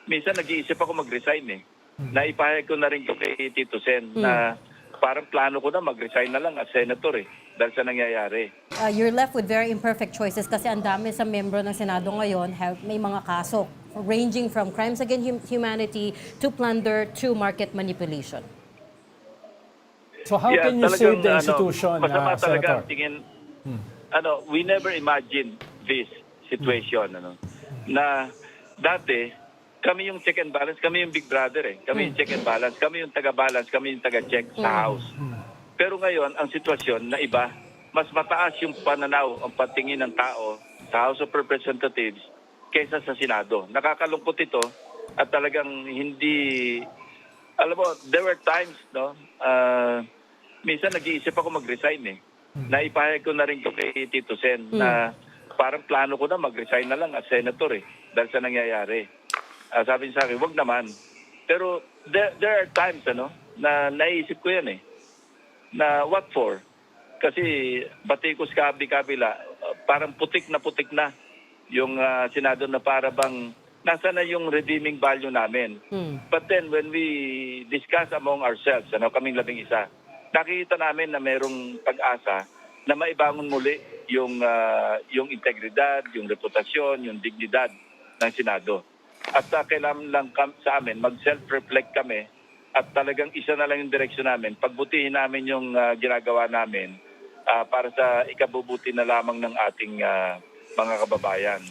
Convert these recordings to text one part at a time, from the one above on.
minsan nag-iisip ako mag-resign eh. Naipahayag ko na rin to kay Tito Sen na parang plano ko na mag-resign na lang as senator eh dahil sa nangyayari. You're left with very imperfect choices kasi ang dami sa membro ng Senado ngayon may mga kaso ranging from crimes against humanity to plunder to market manipulation. So how can you save the institution, masama talaga Senator? ang tingin. We never imagined this situation. Na dati, kami yung check and balance, kami yung big brother eh. Kami yung check and balance, kami yung taga-balance, kami yung taga-check sa House. Pero ngayon, ang sitwasyon na iba, mas mataas yung pananaw, ang patingin ng tao sa House of Representatives kaysa sa Senado. Nakakalungkot ito at talagang hindi, alam mo, there were times, minsan nag-iisip ako mag-resign eh. Naipahayag ko na rin to kay Tito Sen na parang plano ko na mag-resign na lang as senator eh dahil sa nangyayari. Sabi niya sa akin, wag naman. Pero there are times na naisip ko yan eh. Na what for? Kasi batikos kabila, parang putik na yung Senado na para bang nasa na yung redeeming value namin. But then when we discuss among ourselves, kaming 11, nakikita namin na merong pag-asa na maibangon muli yung integridad, yung reputasyon, yung dignidad ng Senado. At kailangan lang sa amin, mag-self-reflect kami at talagang isa na lang yung direksyon namin. Pagbutihin namin yung ginagawa namin para sa ikabubuti na lamang ng ating mga kababayan.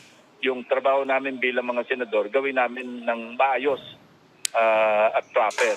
Yung trabaho namin bilang mga senador, gawin namin ng maayos at proper.